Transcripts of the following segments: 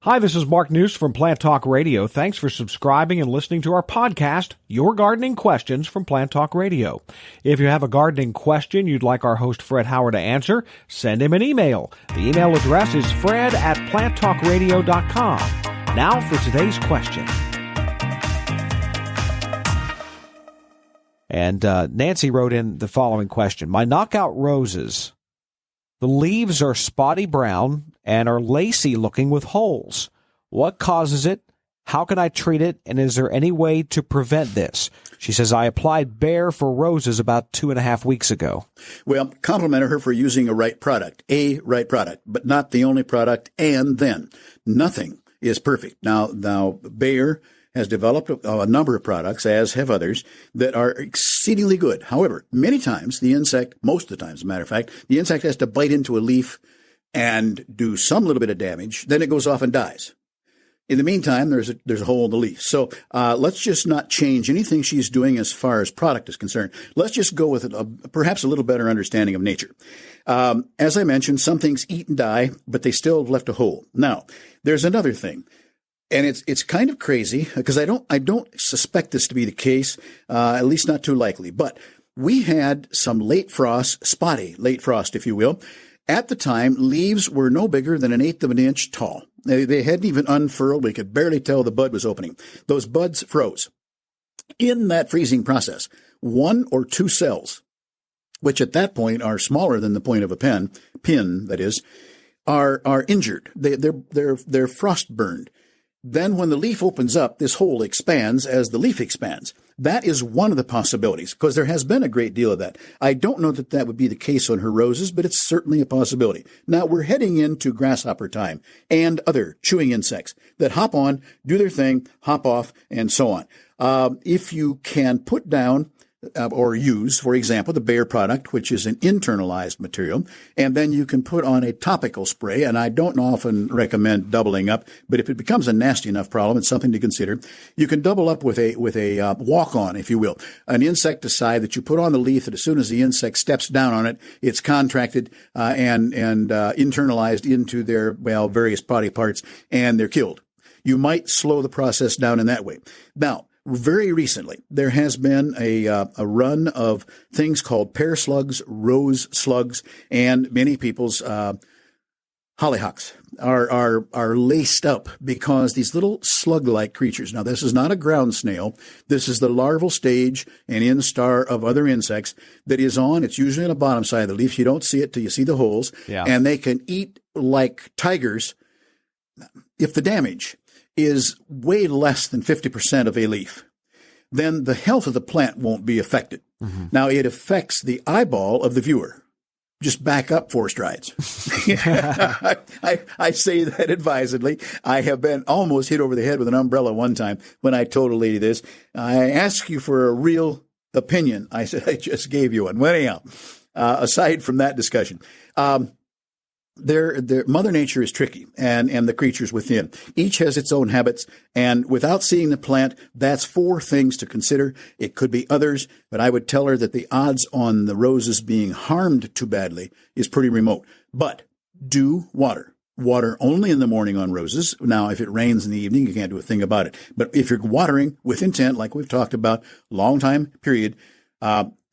Hi, this is Mark News from Plant Talk Radio. Thanks for subscribing and listening to our podcast, Your Gardening Questions from Plant Talk Radio. If you have a gardening question you'd like our host Fred Howard to answer, send him an email. The email address is fred@planttalkradio.com. Now for today's question. And Nancy wrote in the following question. My knockout roses, the leaves are spotty brown and are lacy looking with holes. What causes it? How can I treat it? And is there any way to prevent this? She says, I applied Bayer for roses about 2.5 weeks ago. Well, complimented her for using a right product, but not the only product. And then nothing is perfect. Now Bayer has developed a number of products, as have others, that are exceedingly good. However, many times most of the time, as a matter of fact, the insect has to bite into a leaf and do some little bit of damage. Then it goes off and dies. In the meantime, there's a hole in the leaf. So let's just not change anything she's doing as far as product is concerned. Let's just go with perhaps a little better understanding of nature. As I mentioned, some things eat and die, but they still have left a hole. Now, there's another thing. And it's kind of crazy because I don't suspect this to be the case, at least not too likely. But we had some spotty late frost, if you will. At the time, leaves were no bigger than 1/8 of an inch tall. They hadn't even unfurled. We could barely tell the bud was opening. Those buds froze. In that freezing process, 1 or 2 cells, which at that point are smaller than the point of a pin that is, are injured. They're frost burned. Then when the leaf opens up, this hole expands as the leaf expands. That is one of the possibilities, because there has been a great deal of that. I don't know that would be the case on her roses, but it's certainly a possibility. Now, we're heading into grasshopper time and other chewing insects that hop on, do their thing, hop off, and so on. If you can put down or use, for example, the Bayer product, which is an internalized material, and then you can put on a topical spray, and I don't often recommend doubling up, but if it becomes a nasty enough problem, it's something to consider. You can double up with a walk-on, if you will, an insecticide that you put on the leaf that as soon as the insect steps down on it, it's contracted and internalized into their, various body parts, and they're killed. You might slow the process down in that way. Now, very recently, there has been a run of things called pear slugs, rose slugs, and many people's hollyhocks are laced up because these little slug-like creatures. Now, this is not a ground snail. This is the larval stage and instar of other insects that is on. It's usually on the bottom side of the leaf. You don't see it till you see the holes. Yeah. And they can eat like tigers if the damage is way less than 50% of a leaf, then the health of the plant won't be affected. Mm-hmm. Now, it affects the eyeball of the viewer. Just back up 4 strides. I say that advisedly. I have been almost hit over the head with an umbrella one time when I told a lady this. I asked you for a real opinion. I said, I just gave you one. Well, anyhow, aside from that discussion, Mother Nature is tricky, and the creatures within. Each has its own habits, and without seeing the plant, that's 4 things to consider. It could be others, but I would tell her that the odds on the roses being harmed too badly is pretty remote. But do water. Water only in the morning on roses. Now, if it rains in the evening, you can't do a thing about it. But if you're watering with intent, like we've talked about, long time period,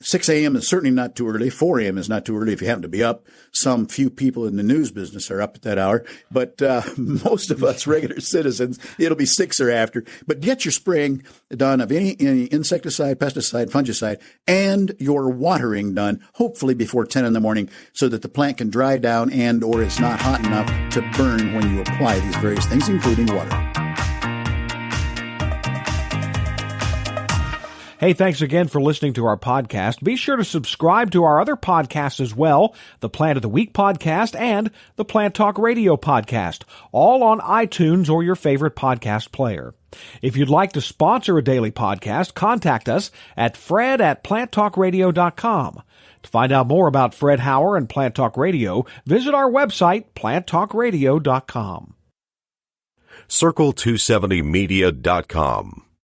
6 a.m. is certainly not too early. 4 a.m. is not too early if you happen to be up. Some few people in the news business are up at that hour, but most of us regular citizens, it'll be 6 or after. But get your spraying done of any insecticide, pesticide, fungicide, and your watering done, hopefully before 10 in the morning, so that the plant can dry down and or it's not hot enough to burn when you apply these various things, including water. Hey, thanks again for listening to our podcast. Be sure to subscribe to our other podcasts as well, the Plant of the Week podcast and the Plant Talk Radio podcast, all on iTunes or your favorite podcast player. If you'd like to sponsor a daily podcast, contact us at fred@planttalkradio.com. To find out more about Fred Howard and Plant Talk Radio, visit our website, planttalkradio.com. Circle270media.com